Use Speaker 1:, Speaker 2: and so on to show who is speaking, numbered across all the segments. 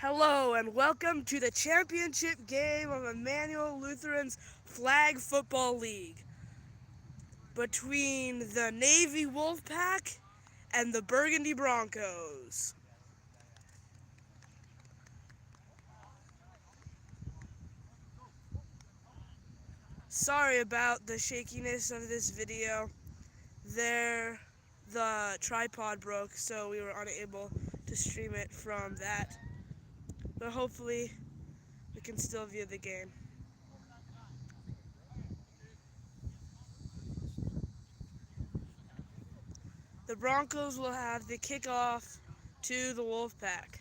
Speaker 1: Hello and welcome to the championship game of Emmanuel Lutheran's Flag Football League between the Navy Wolfpack and the Burgundy Broncos. Sorry about the shakiness of this video. The tripod broke, so we were unable to stream it from that. But hopefully we can still view the game. The Broncos will have the kickoff to the Wolfpack.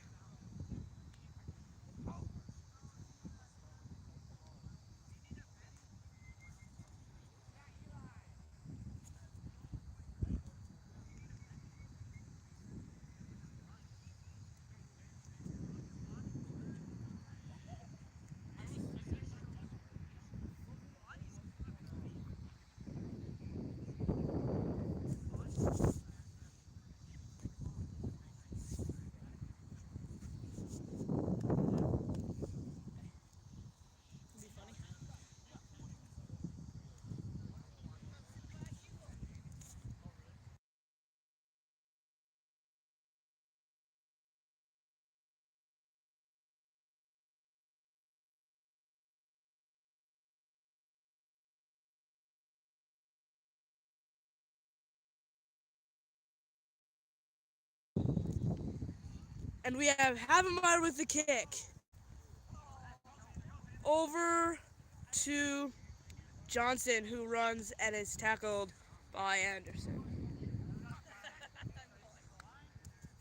Speaker 1: And we have Havemeyer with the kick. Over to Johnson, who runs and is tackled by Anderson.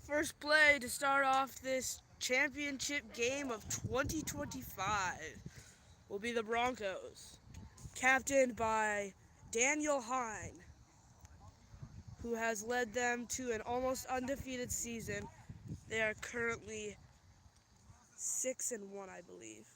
Speaker 1: First play to start off this championship game of 2025 will be the Broncos, captained by Daniel Hine, who has led them to an almost undefeated season. They are currently 6-1, I believe.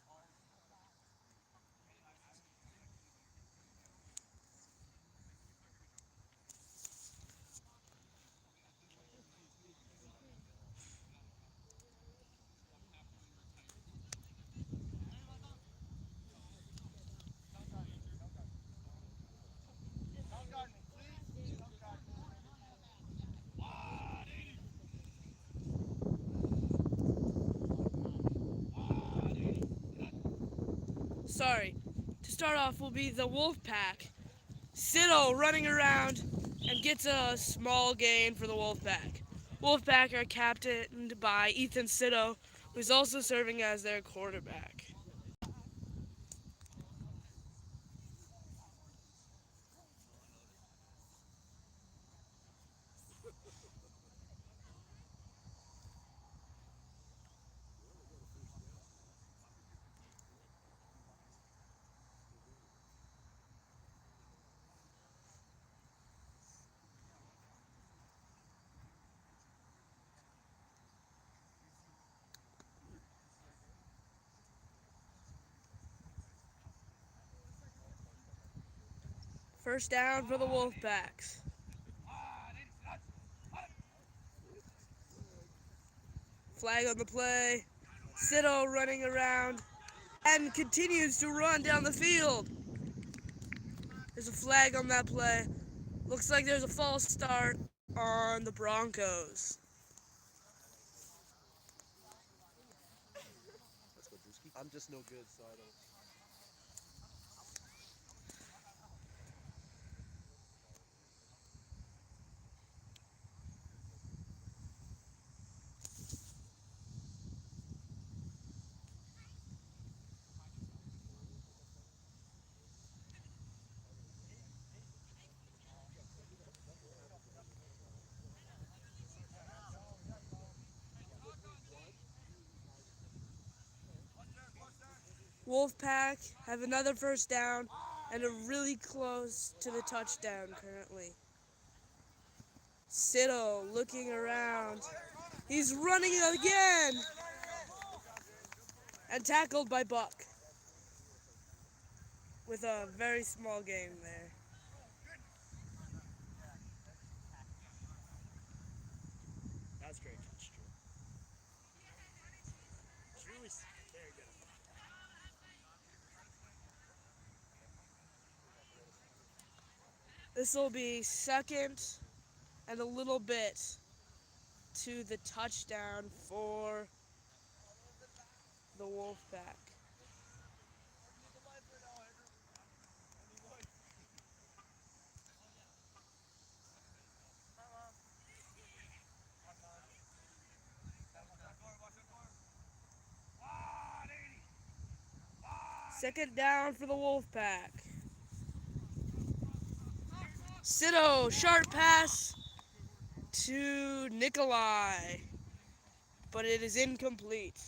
Speaker 1: Sorry, to start off will be the Wolfpack. Siddle running around and gets a small gain for the Wolfpack. Wolfpack are captained by Ethan Siddle, who's also serving as their quarterback. First down for the Wolfpacks. Flag on the play. Siddle running around and continues to run down the field. There's a flag on that play. Looks like there's a false start on the Broncos.
Speaker 2: I'm just no good, so I don't.
Speaker 1: Wolfpack have another first down and are really close to the touchdown currently. Siddle looking around. He's running again and tackled by Buck with a very small gain there.
Speaker 2: That's great touch, Drew.
Speaker 1: This will be second and a little bit to the touchdown for the Wolfpack. Second down for the Wolfpack. Sito, sharp pass to Nikolai, but it is incomplete.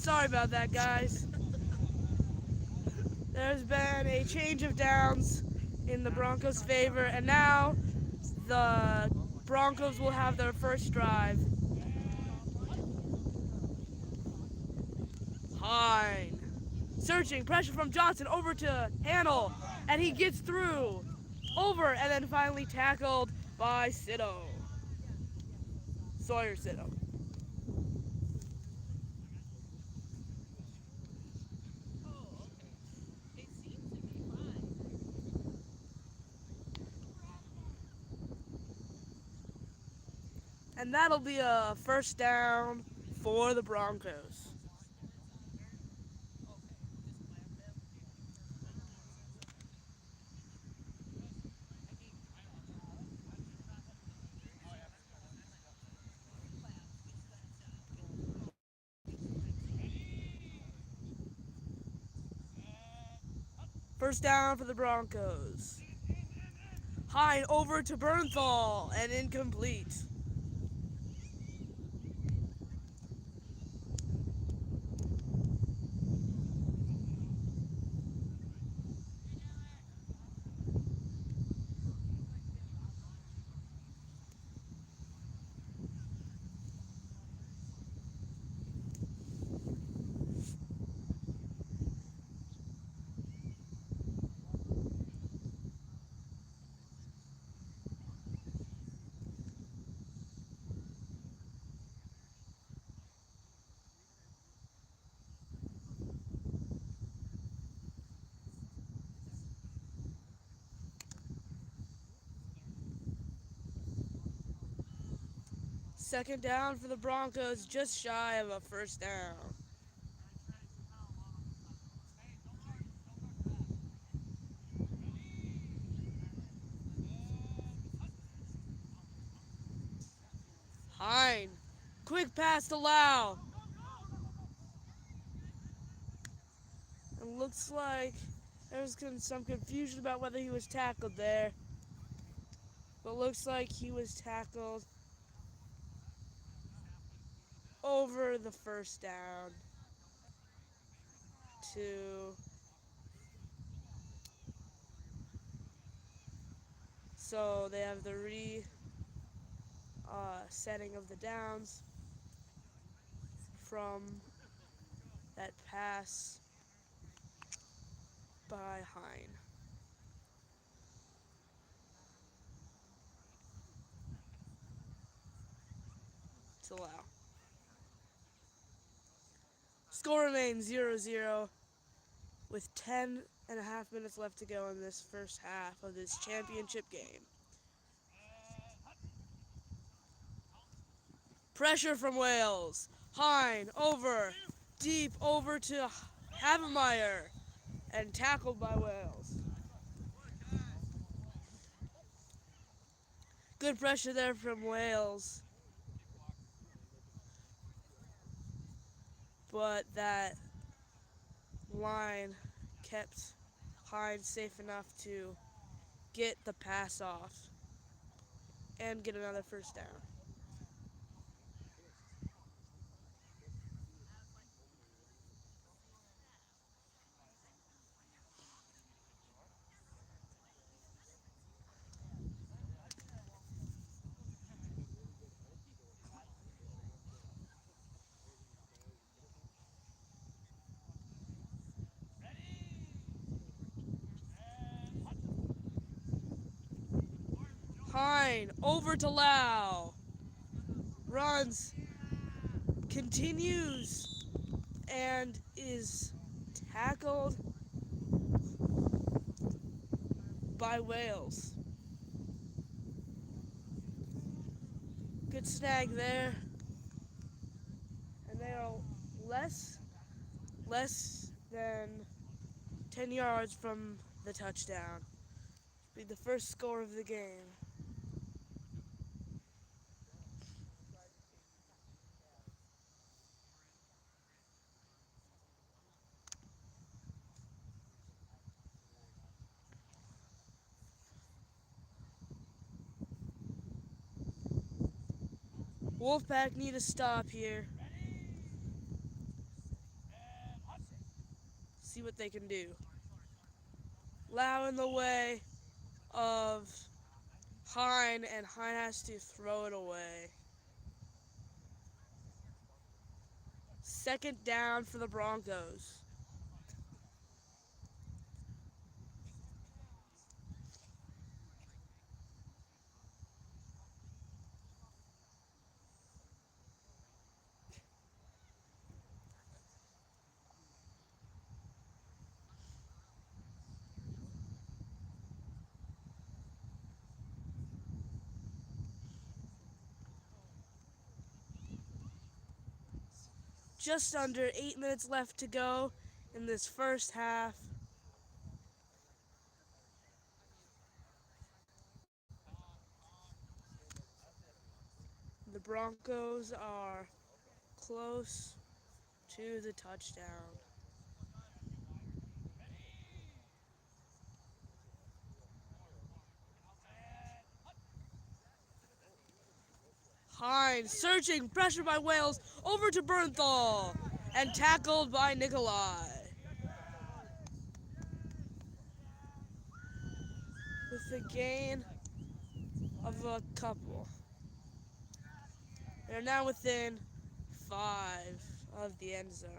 Speaker 1: Sorry about that, guys. There's been a change of downs in the Broncos' favor, and now the Broncos will have their first drive. Hine. Searching, pressure from Johnson over to Hannell, and he gets through. Over, and then finally tackled by Sito. Sawyer Sito. And that'll be a first down for the Broncos. First down for the Broncos. Hine over to Bernthal, and incomplete. Second down for the Broncos, just shy of a first down. Hine, quick pass to Lau. It looks like there was some confusion about whether he was tackled there. But looks like he was tackled over the first down to so they have the setting of the downs from that pass by Hine to Lau. Score remains 0-0 with 10.5 minutes left to go in this first half of this championship game. Pressure from Wales. Hine over, deep over to Havemeyer, and tackled by Wales. Good pressure there from Wales, but that line kept Hine safe enough to get the pass off and get another first down. Hine over to Lau. Runs, continues, and is tackled by Wales. Good snag there. And they are less than 10 yards from the touchdown. Be the first score of the game. Wolfpack need a stop here. See what they can do. Lau in the way of Hine, and Hine has to throw it away. Second down for the Broncos. Just under 8 minutes left to go in this first half. The Broncos are close to the touchdown. Hine searching, pressure by Wales, over to Bernthal, and tackled by Nikolai. With a gain of a couple. They're now within 5 of the end zone.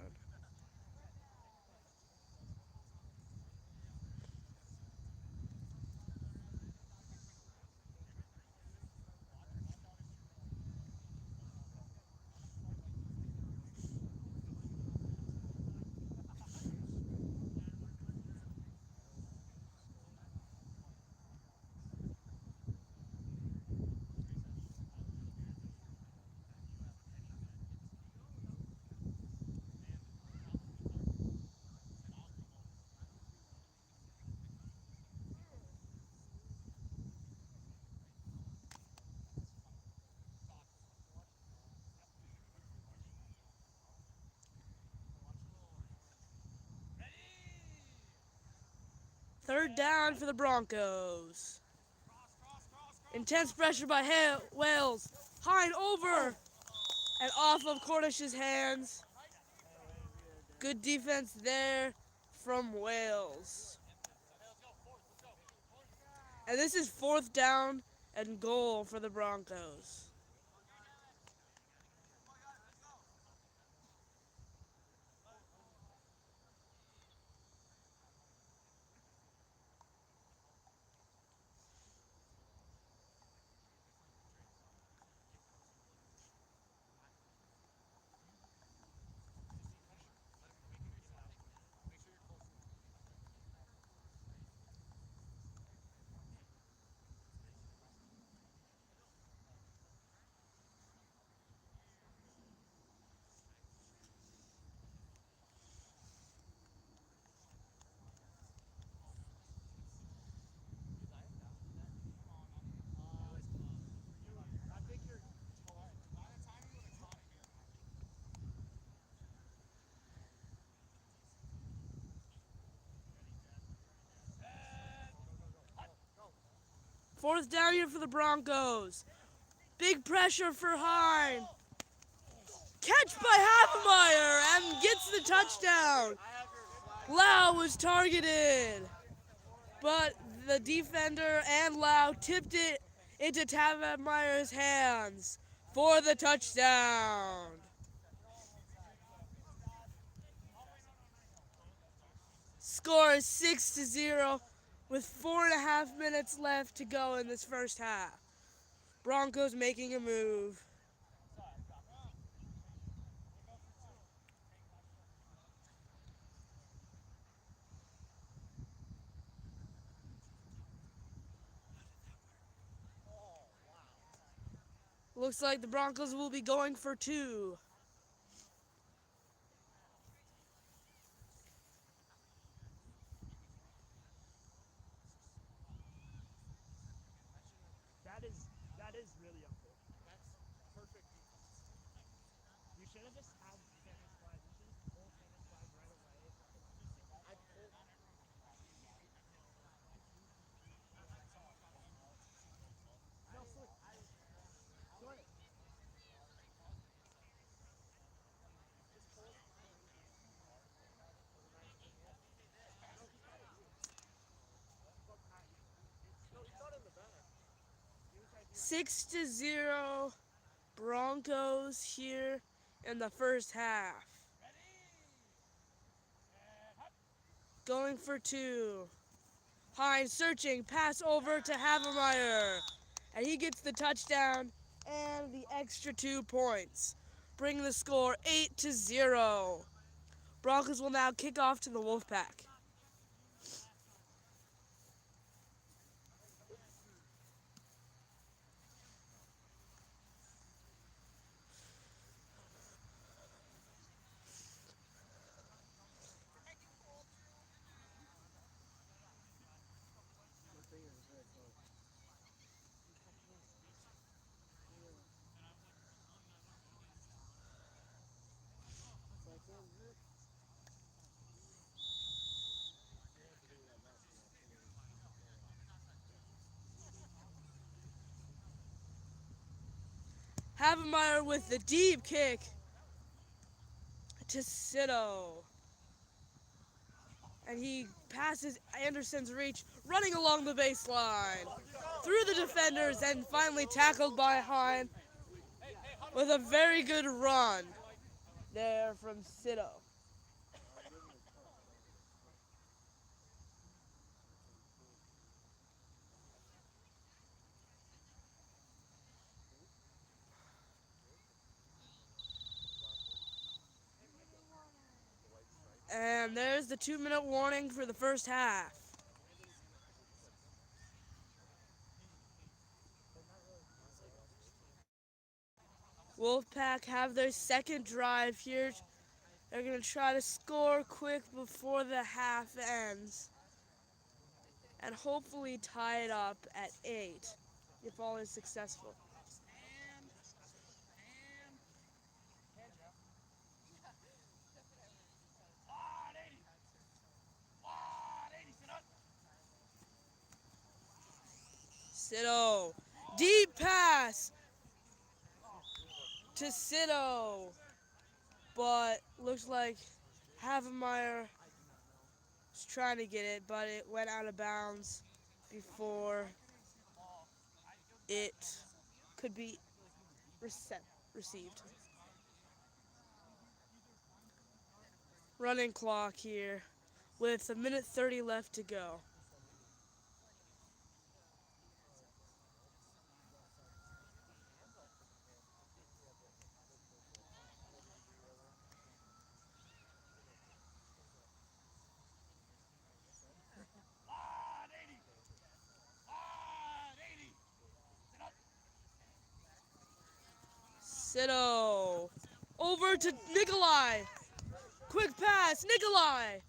Speaker 1: third down for the Broncos. Intense pressure by Wales. Hine over and off of Cornish's hands. Good defense there from Wales. And this is fourth down and goal for the Broncos. Fourth down here for the Broncos. Big pressure for Hine. Catch by Havemeyer and gets the touchdown. Lau was targeted, but the defender and Lau tipped it into Havermeyer's hands for the touchdown. Score is 6-0 with 4.5 minutes left to go in this first half. Broncos making a move. Looks like the Broncos will be going for two.
Speaker 3: That is really unfair. That's perfect defense. You should have just had Sanders flag. You should just pull Sanders flag right away. I pulled. No, Slick. Slick.
Speaker 1: 6-0 Broncos here in the first half. Going for two. Hines searching, pass over to Havemeyer. And he gets the touchdown and the extra 2 points. Bring the score 8-0. Broncos will now kick off to the Wolfpack. Havemeyer with the deep kick to Sito. And he passes Anderson's reach, running along the baseline, through the defenders, and finally tackled by Hine with a very good run there from Sito. And there's the 2-minute warning for the first half. Wolfpack have their second drive here. They're going to try to score quick before the half ends and hopefully tie it up at 8 if all is successful. Sito. Deep pass to Sito. But looks like Havemeyer was trying to get it, but it went out of bounds before it could be received. Running clock here with a minute 30 left to go. Sito. Over to Nikolai. Quick pass, Nikolai.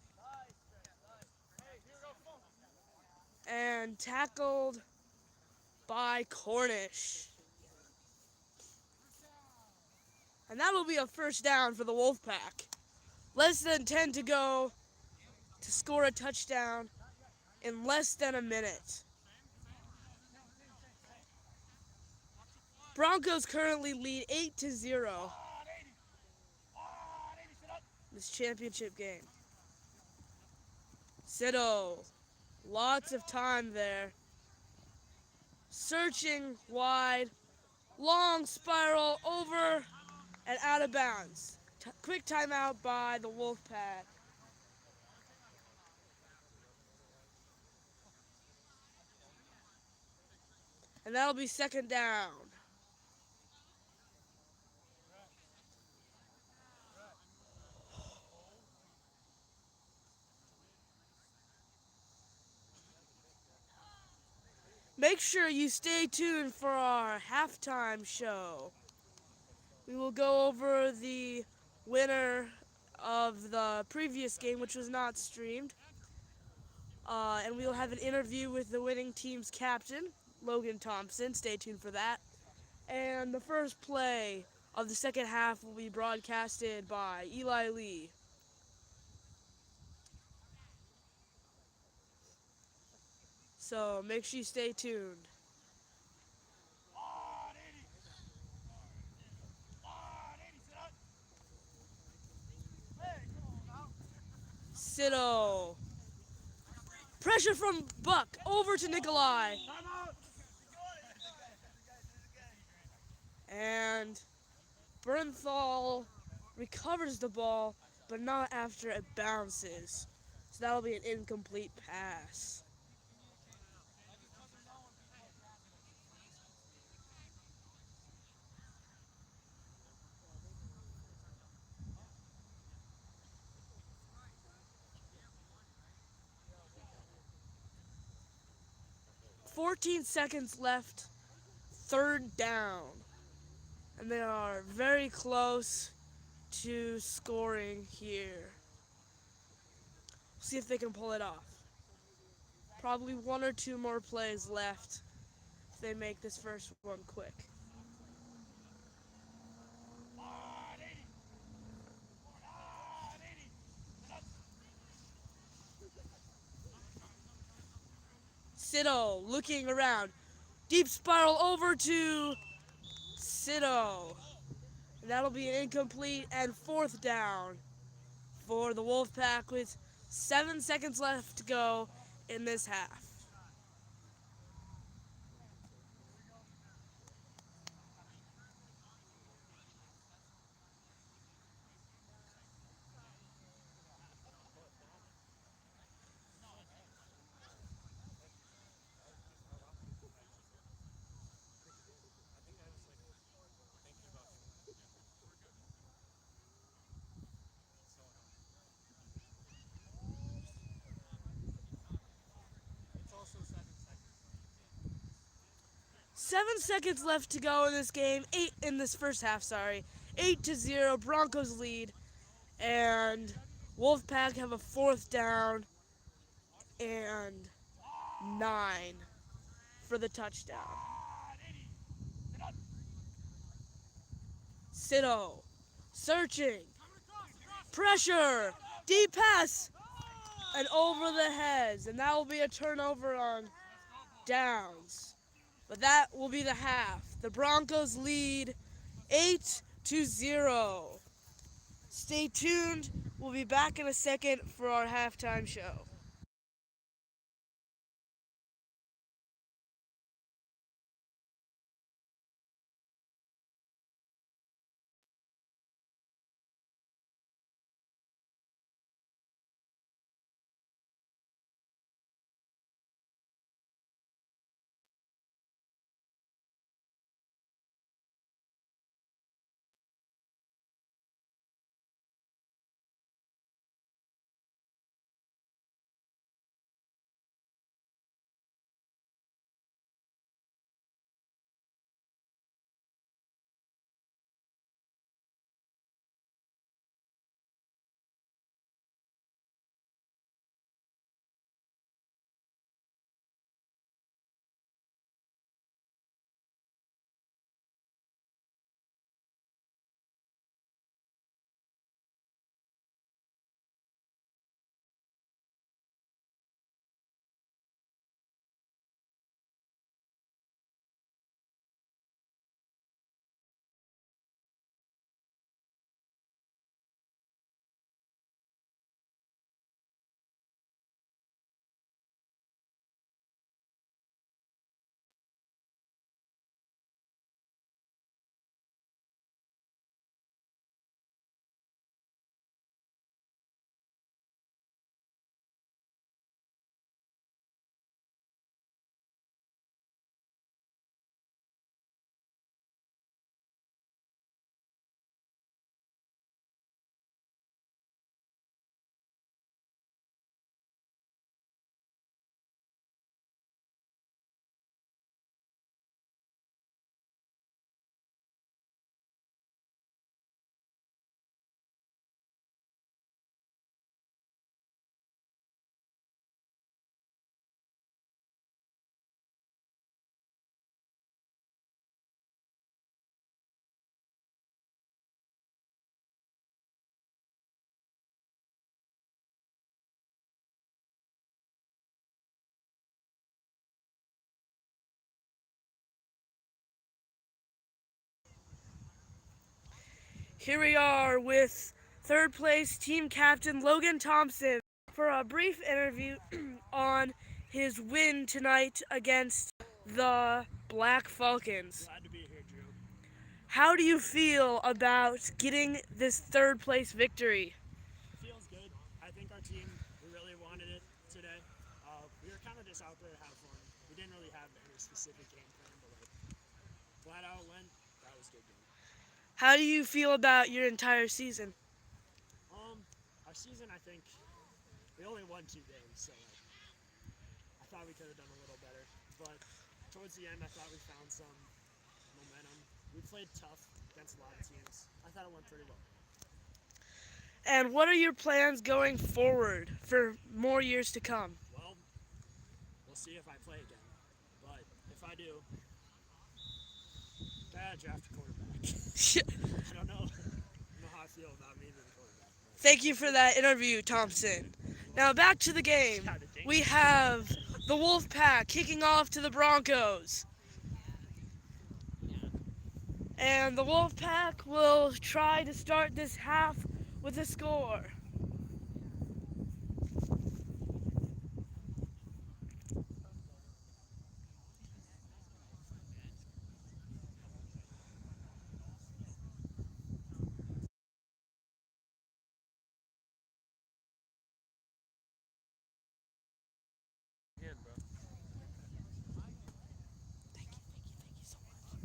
Speaker 1: And tackled by Cornish. And that'll be a first down for the Wolfpack. Less than 10 to go to score a touchdown in less than a minute. Broncos currently lead 8-0 this championship game. Sito, lots of time there. Searching wide, long spiral over and out of bounds. Quick timeout by the Wolfpack. And that'll be second down. Make sure you stay tuned for our halftime show. We will go over the winner of the previous game, which was not streamed. And we will have an interview with the winning team's captain, Logan Thompson. Stay tuned for that. And the first play of the second half will be broadcasted by Eli Lee. So make sure you stay tuned. Sito. Pressure from Buck over to Nikolai. And Bernthal recovers the ball, but not after it bounces. So that'll be an incomplete pass. "14 seconds left, third down. And they are very close to scoring here. See if they can pull it off. Probably one or two more plays left if they make this first one quick. Sito looking around. Deep spiral over to Sito. And that'll be an incomplete and fourth down for the Wolfpack with 7 seconds left to go in this half.
Speaker 3: Also 7 seconds.
Speaker 1: 7 seconds left to go in this game. In this first half, sorry. 8-0, Broncos lead. And Wolfpack have a fourth down and 9 for the touchdown. Sito searching. Pressure. Deep pass. And over the heads. And that will be a turnover on downs. But that will be the half. The Broncos lead 8-0. Stay tuned. We'll be back in a second for our halftime show. Here we are with third place team captain Logan Thompson for a brief interview on his win tonight against the Black Falcons.
Speaker 3: Glad to be here, Drew.
Speaker 1: How do you feel about getting this third place victory?
Speaker 3: It feels good. I think our team, we really wanted it today. We were kind of just out there to have fun. We didn't really have any specific game plan, but like flat out went. That was a good game.
Speaker 1: How do you feel about your entire season?
Speaker 3: Our season, I think we only won 2 games, so like I thought we could have done a little better. But towards the end, I thought we found some momentum. We played tough against a lot of teams. I thought it went pretty well.
Speaker 1: And what are your plans going forward for more years to come?
Speaker 3: Well, we'll see if I play again. But if I do, gotta draft a quarterback. I don't know how I feel about me being a quarterback.
Speaker 1: Thank you for that interview, Thompson. Now back to the game. We have the Wolfpack kicking off to the Broncos. And the Wolfpack will try to start this half with a score.
Speaker 2: Hand, bro.
Speaker 1: Thank you so much.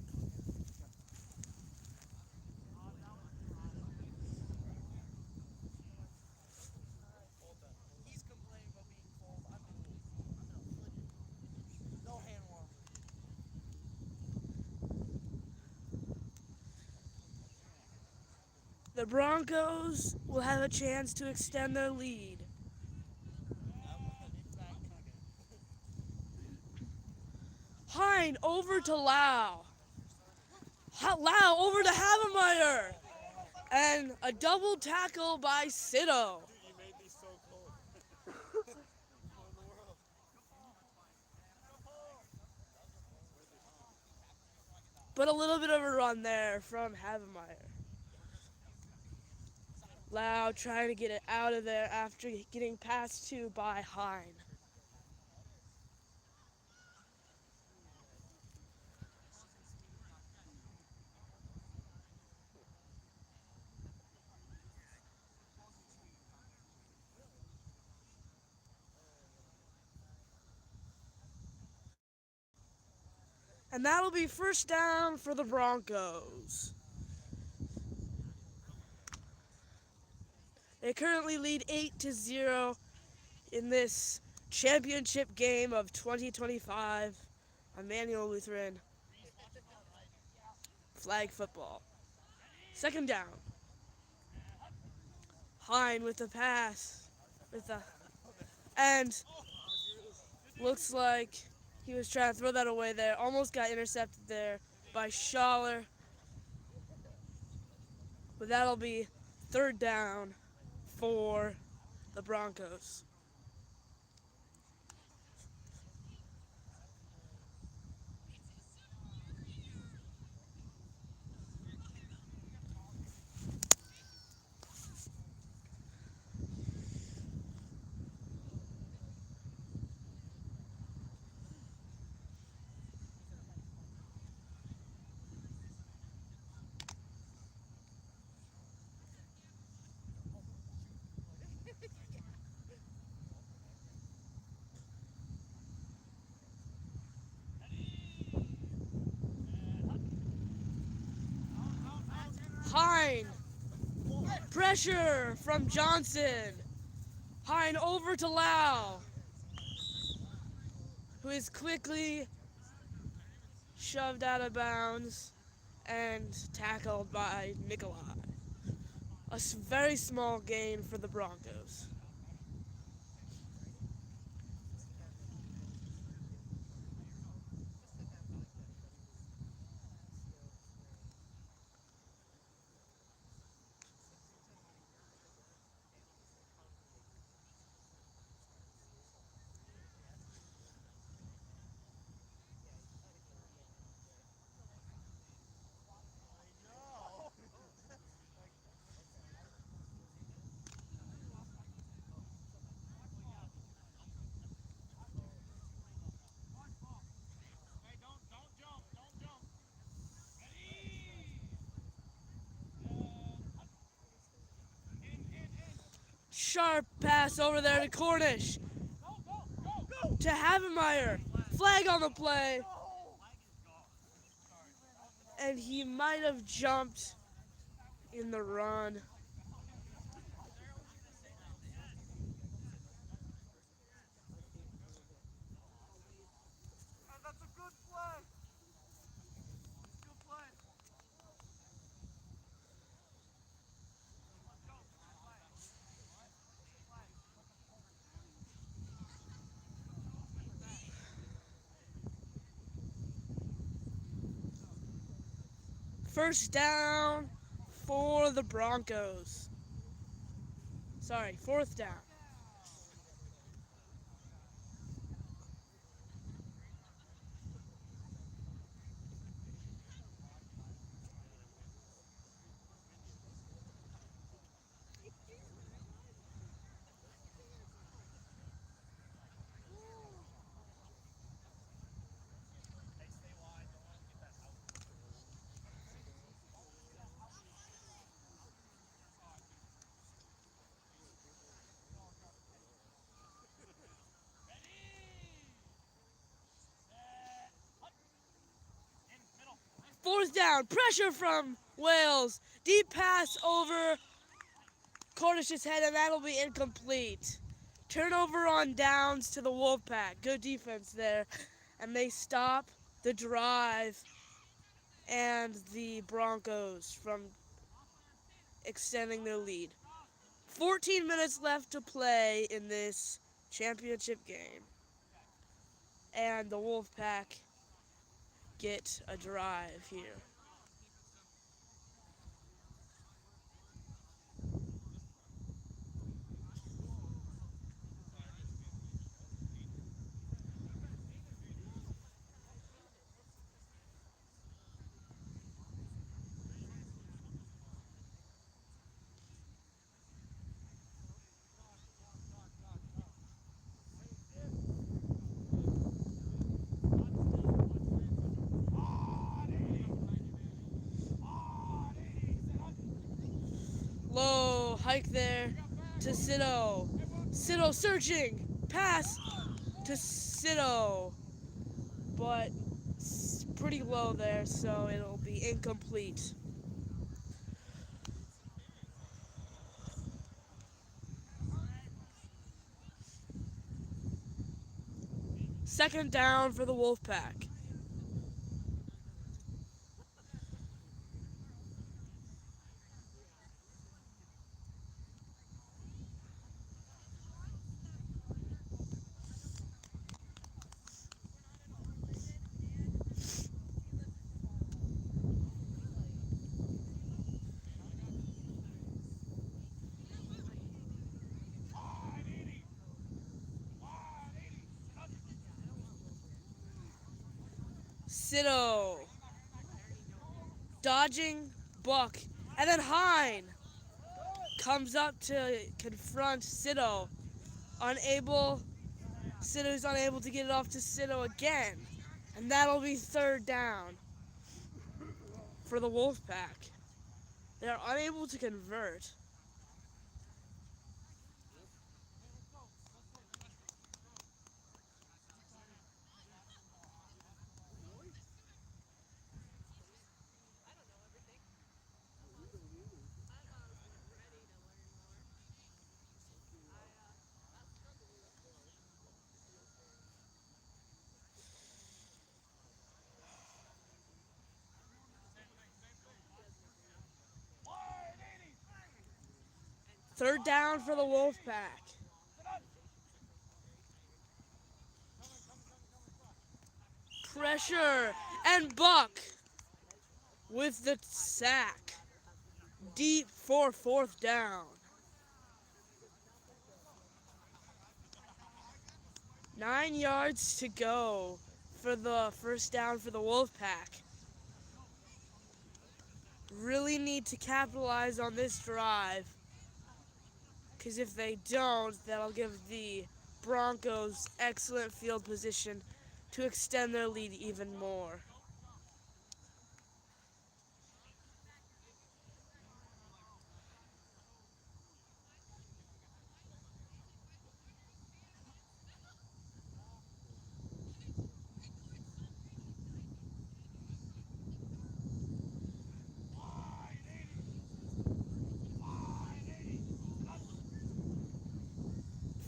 Speaker 4: He's complaining about being cold. I'm cool. No hand warmer.
Speaker 1: The Broncos will have a chance to extend their lead. Hine over to Lau. Lau over to Havemeyer. And a double tackle by Sito.
Speaker 2: Dude, you made me so cold. What in the world?
Speaker 1: But a little bit of a run there from Havemeyer. Lau trying to get it out of there after getting passed to by Hine. And that'll be first down for the Broncos. They currently lead 8-0 in this championship game of 2025 Emmanuel Lutheran flag football. Second down. Hine with the pass. And looks like he was trying to throw that away there. Almost got intercepted there by Schaller. But that'll be third down for the Broncos. Hine. Pressure from Johnson. Hine over to Lau, who is quickly shoved out of bounds and tackled by Nikolai. A very small gain for the Broncos. Sharp pass over there to Cornish. To Havemeyer. Flag on the play. And he might have jumped in the run.
Speaker 4: That's a good play. Good play.
Speaker 1: First down for the Broncos. Sorry, fourth down. Fourth down, pressure from Wales. Deep pass over Cornish's head, and that'll be incomplete. Turnover on downs to the Wolfpack. Good defense there. And they stop the drive and the Broncos from extending their lead. 14 minutes left to play in this championship game. And the Wolfpack get a drive here. Pike there to Sito. Sito searching. Pass to Sito. But it's pretty low there, so it'll be incomplete. Second down for the Wolfpack. Sito dodging Buck, and then Hine comes up to confront Sito. Sito's unable to get it off to Sito again, and that'll be third down for the Wolfpack. They're unable to convert. Third down for the Wolfpack. Pressure, and Buck with the sack. Deep for fourth down. 9 yards to go for the first down for the Wolfpack. Really need to capitalize on this drive, because if they don't, that'll give the Broncos excellent field position to extend their lead even more.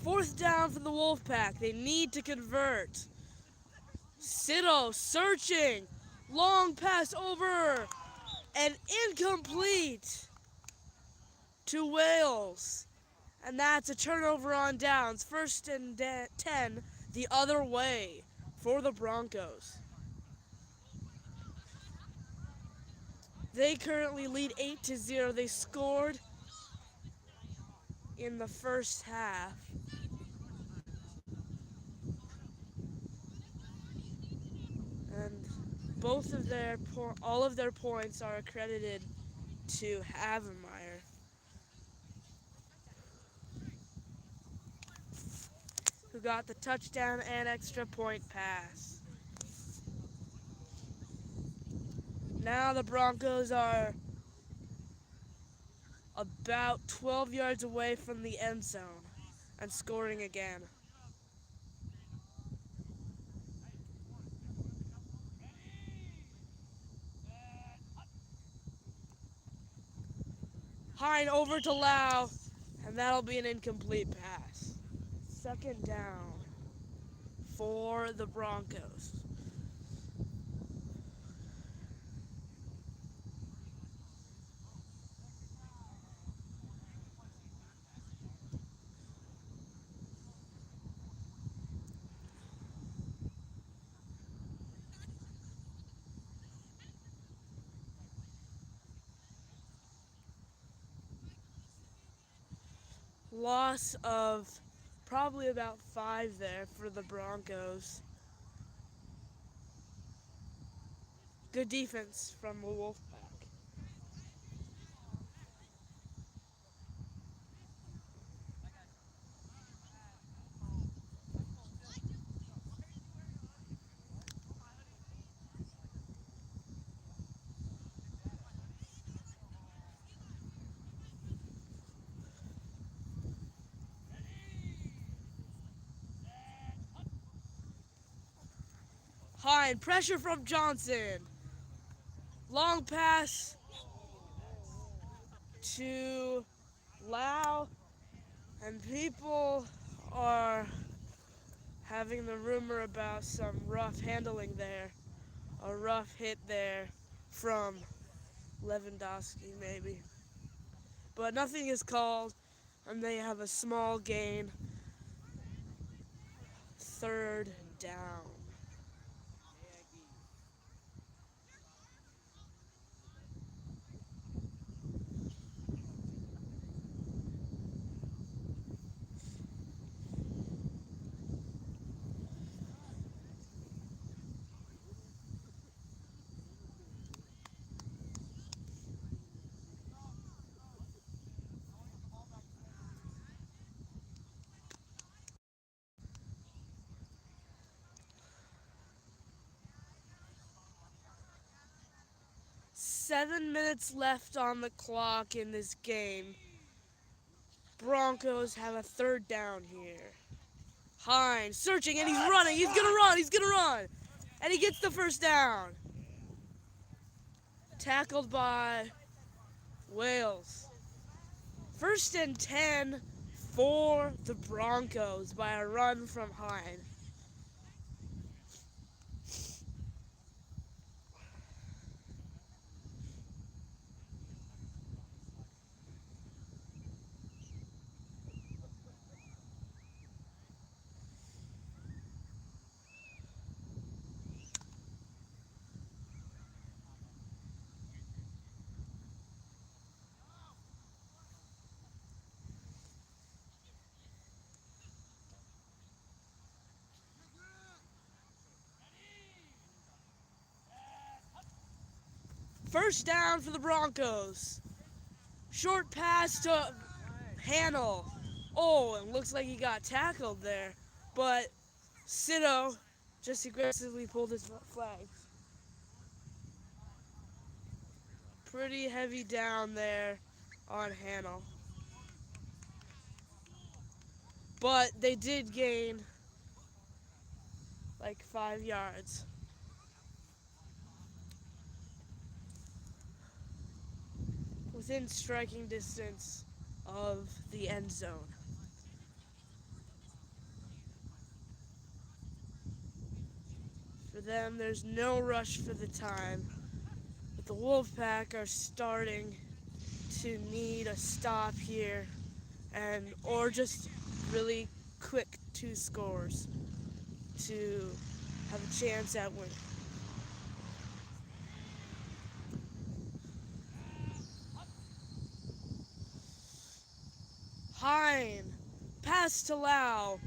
Speaker 1: Fourth down for the Wolfpack. They need to convert. Sito searching. Long pass over. And incomplete to Wales. And that's a turnover on downs. First and 10 the other way for the Broncos. They currently lead 8-0. They scored in the first half. And all of their points are accredited to Havemeyer, who got the touchdown and extra point pass. Now the Broncos are about 12 yards away from the end zone and scoring again. Hine over to Lau, and that'll be an incomplete pass. Second down for the Broncos. Loss of probably about 5 there for the Broncos. Good defense from the Wolfpack. Hine, pressure from Johnson. Long pass to Lau, and people are having the rumor about some rough handling there, a rough hit there from Lewandowski maybe. But nothing is called, and they have a small gain. Third down. Seven minutes left on the clock in this game. Broncos have a third down here. Hines searching and he's running. He's gonna run. He's gonna run. And he gets the first down. Tackled by Wales. First and 10 for the Broncos by a run from Hines. First down for the Broncos. Short pass to Hannell. Oh, and looks like he got tackled there. But Sito just aggressively pulled his flag. Pretty heavy down there on Hannell. But they did gain like 5 yards. Within striking distance of the end zone. For them, there's no rush for the time. But the Wolfpack are starting to need a stop here, and or just really quick 2 scores to have a chance at winning. Hine, pass to Lau,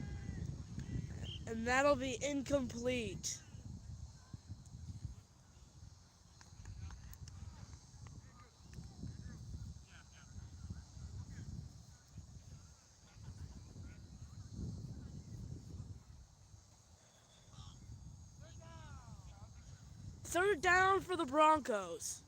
Speaker 1: and that'll be incomplete. Third down for the Broncos.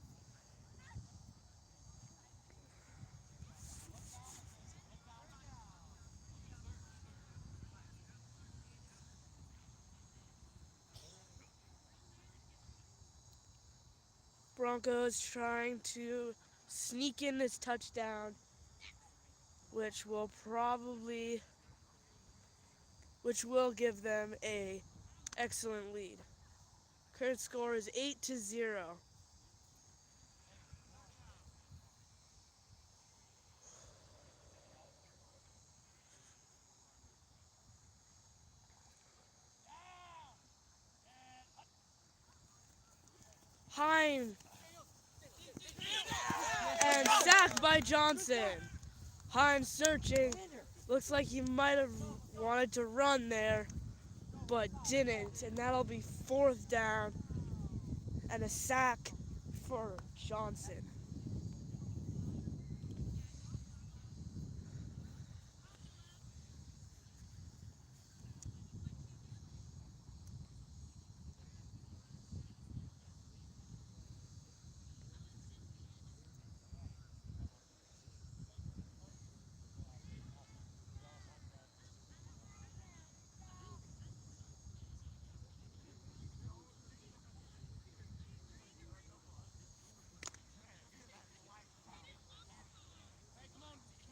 Speaker 1: Broncos trying to sneak in this touchdown, which will give them a excellent lead. Current score is 8-0. Hine and sacked by Johnson. Hine searching. Looks like he might have wanted to run there, but didn't. And that'll be fourth down and a sack for Johnson.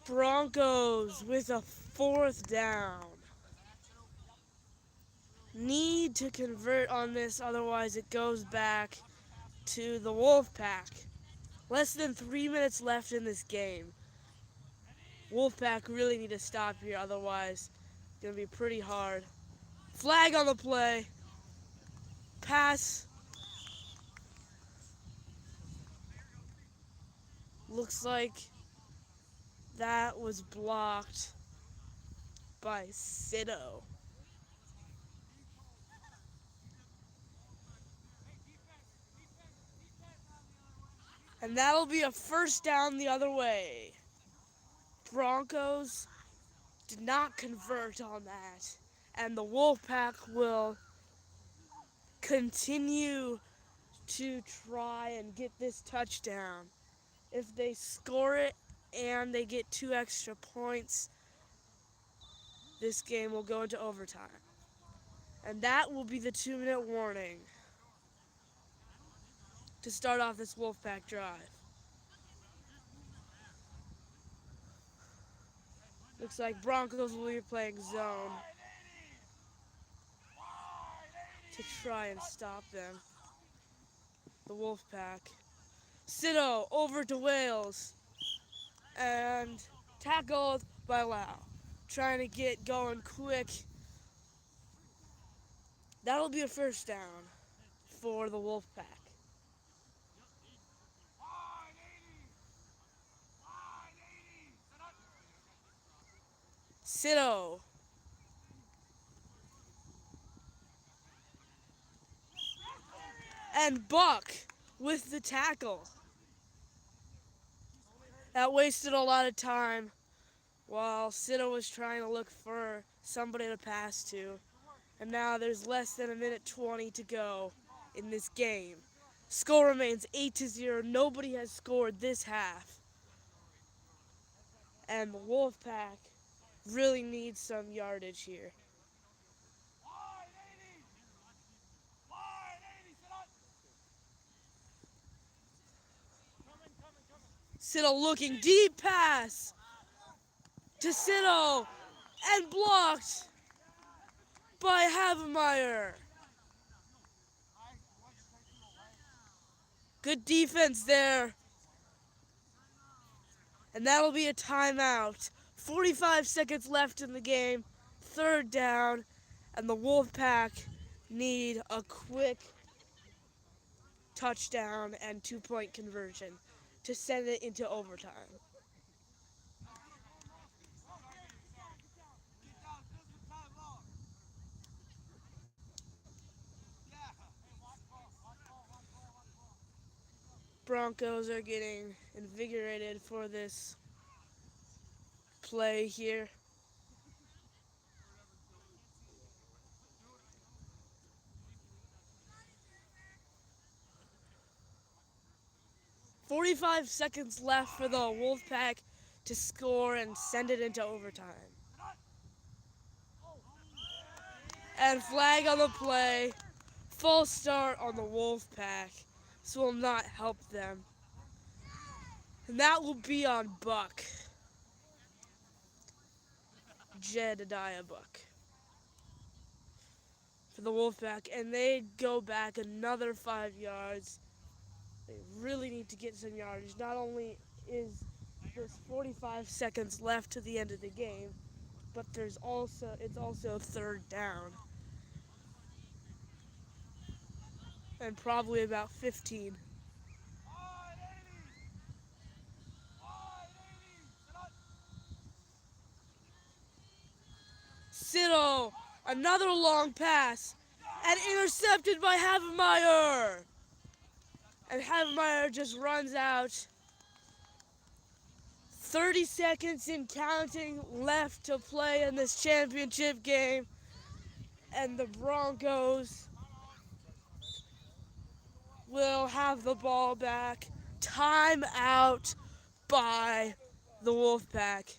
Speaker 1: Broncos with a fourth down. Need to convert on this, otherwise it goes back to the Wolfpack. Less than 3 minutes left in this game. Wolfpack really need to stop here, otherwise it's going to be pretty hard. Flag on the play. Pass. Looks like that was blocked by Sito. And that'll be a first down the other way. Broncos did not convert on that. And the Wolfpack will continue to try and get this touchdown. If they score it and they get 2 extra points, this game will go into overtime. And that will be the 2-minute warning to start off this Wolfpack drive. Looks like Broncos will be playing zone to try and stop them. The Wolfpack. Sito over to Wales and tackled by Lau. Trying to get going quick. That'll be a first down for the Wolfpack. Sito. And Buck with the tackle. That wasted a lot of time while Sito was trying to look for somebody to pass to. And now there's less than 1:20 to go in this game. Score remains 8-0. Nobody has scored this half. And the Wolfpack really needs some yardage here. Sito looking deep pass to Sito and blocked by Havemeyer. Good defense there. And that'll be a timeout. 45 seconds left in the game. Third down. And the Wolfpack need a quick touchdown and 2-point conversion to send it into overtime. Broncos are getting invigorated for this play here. "45 seconds left for the Wolfpack to score and send it into overtime. And flag on the play. False start on the Wolfpack. This will not help them. And that will be on Buck. Jedediah Buck. For the Wolfpack. And they go back another 5 yards. They really need to get some yardage. Not only is there's 45 seconds left to the end of the game, but it's also third down. And probably about 15. Sito, another long pass, and intercepted by Havemeyer. And Havemeyer just runs out. 30 seconds and counting left to play in this championship game. And the Broncos will have the ball back. Time out by the Wolfpack.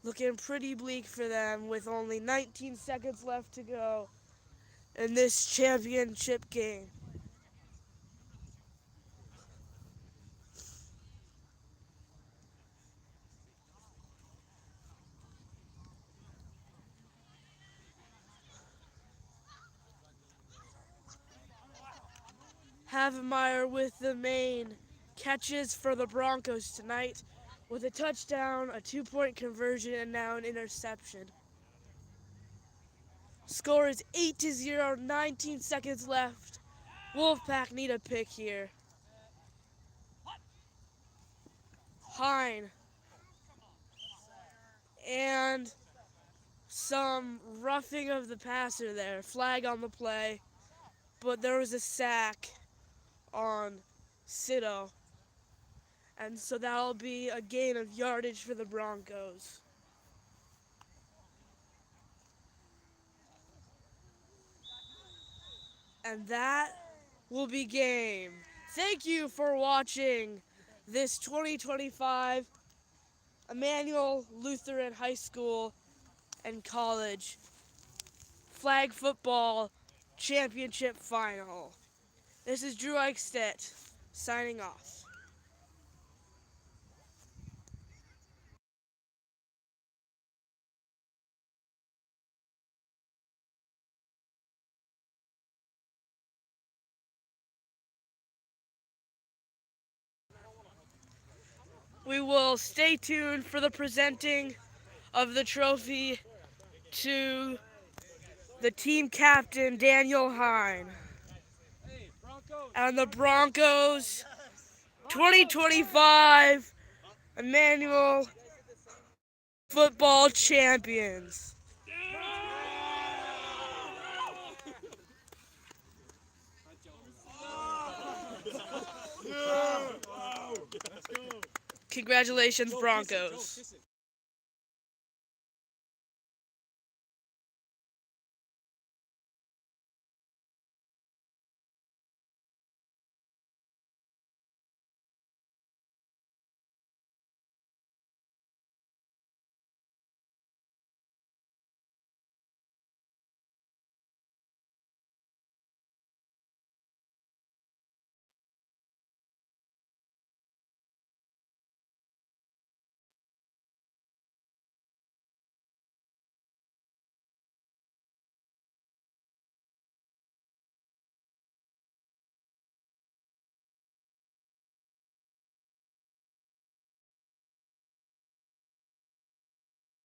Speaker 1: Looking pretty bleak for them with only 19 seconds left to go in this championship game. Havemeyer with the main catches for the Broncos tonight with a touchdown, a 2-point conversion, and now an interception. Score is 8-0, 19 seconds left. Wolfpack need a pick here. Hine. And some roughing of the passer there. Flag on the play. But there was a sack on Sito. And so that'll be a gain of yardage for the Broncos. And that will be game. Thank you for watching this 2025 Emmanuel Lutheran High School and College Flag Football Championship Final. This is Drew Eichstedt signing off. We will stay tuned for the presenting of the trophy to the team captain, Daniel Hine. And the Broncos 2025 Emmanuel Football Champions. Congratulations, Broncos.